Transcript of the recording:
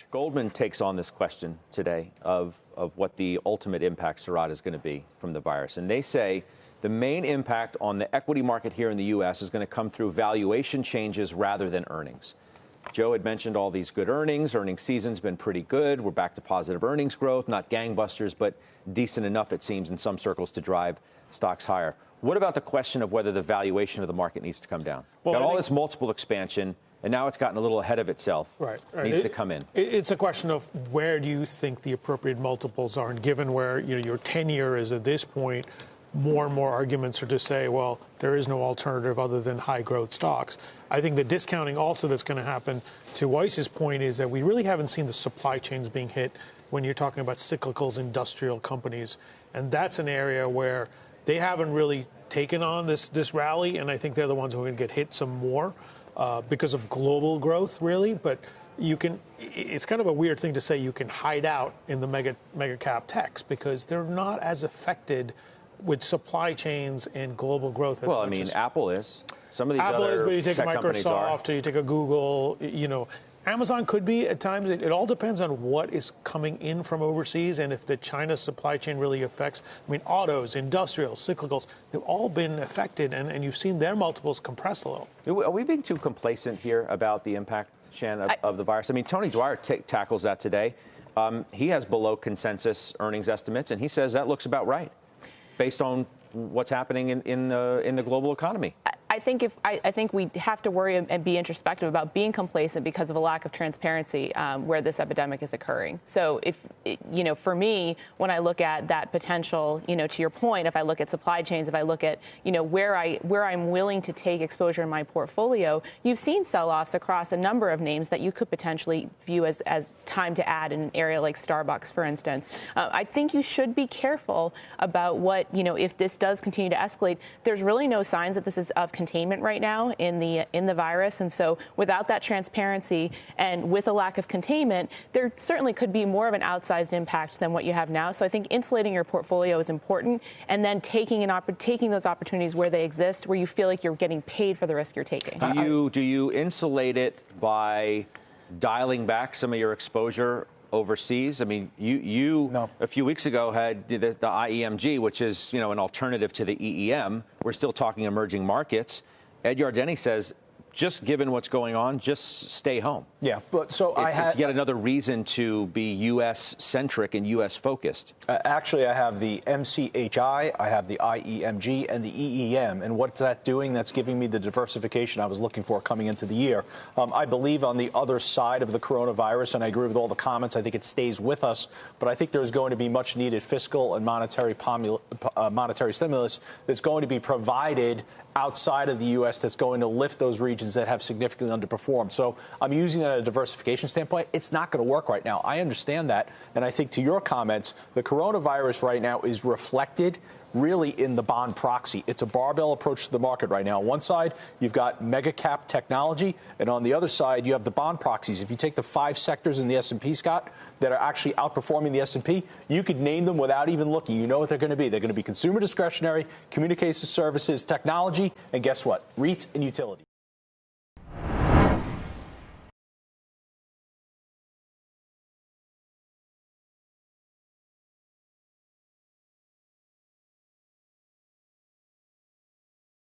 Goldman takes on this question today of what the ultimate impact, Sarat, is going to be from the virus. And they say the main impact on the equity market here in the U.S. is going to come through valuation changes rather than earnings. Joe had mentioned all these good earnings. Earnings season's been pretty good. We're back to positive earnings growth, not gangbusters, but decent enough, it seems, in some circles to drive stocks higher. What about the question of whether the valuation of the market needs to come down? Well, got all this multiple expansion, and now it's gotten a little ahead of itself. Right. Needs to come in. It's a question of where do you think the appropriate multiples are, and given where your tenure is at this point, more and more arguments are to say, well, there is no alternative other than high growth stocks. I think the discounting also that's going to happen, to Weiss's point, is that we really haven't seen the supply chains being hit when you're talking about cyclicals, industrial companies. And that's an area where they haven't really taken on this rally, and I think they're the ones who are going to get hit some more because of global growth, really. But it's kind of a weird thing to say you can hide out in the mega cap techs because they're not as affected with supply chains and global growth. Well, I mean, Apple is. Some of these Apple other is, but you take a tech Microsoft or you take a Google, Amazon could be at times. It all depends on what is coming in from overseas and if the China supply chain really affects. I mean, autos, industrials, cyclicals, they've all been affected, and you've seen their multiples compress a little. Are we being too complacent here about the impact, Shannon, of the virus? I mean, Tony Dwyer tackles that today. He has below consensus earnings estimates, and he says that looks about right, based on what's happening in the global economy. I think we have to worry and be introspective about being complacent because of a lack of transparency where this epidemic is occurring. So for me, when I look at that potential, to your point, if I look at supply chains, if I look at, where I'm willing to take exposure in my portfolio, you've seen sell-offs across a number of names that you could potentially view as time to add in an area like Starbucks, for instance. I think you should be careful about what, if this does continue to escalate, there's really no signs that this is of containment right now in the virus. And so without that transparency and with a lack of containment, there certainly could be more of an outsized impact than what you have now. So I think insulating your portfolio is important, and then taking those opportunities where they exist, where you feel like you're getting paid for the risk you're taking. Do you insulate it by dialing back some of your exposure overseas? I mean, you no. A few weeks ago had the IEMG, which is, an alternative to the EEM. We're still talking emerging markets. Ed Yardeni says, just given what's going on, just stay home. Yeah, but so it's yet another reason to be U.S.-centric and U.S.-focused. Actually, I have the MCHI, I have the IEMG, and the EEM. And what's that doing? That's giving me the diversification I was looking for coming into the year. I believe on the other side of the coronavirus, and I agree with all the comments, I think it stays with us. But I think there's going to be much needed fiscal and monetary stimulus that's going to be provided outside of the U.S. that's going to lift those regions that have significantly underperformed. So I'm using that at a diversification standpoint. It's not going to work right now. I understand that. And I think to your comments, the coronavirus right now is reflected really in the bond proxy. It's a barbell approach to the market right now. On one side, you've got mega cap technology, and on the other side, you have the bond proxies. If you take the 5 sectors in the S&P, Scott, that are actually outperforming the S&P, you could name them without even looking. You know what they're going to be. They're going to be consumer discretionary, communications services, technology, and guess what? REITs and utilities.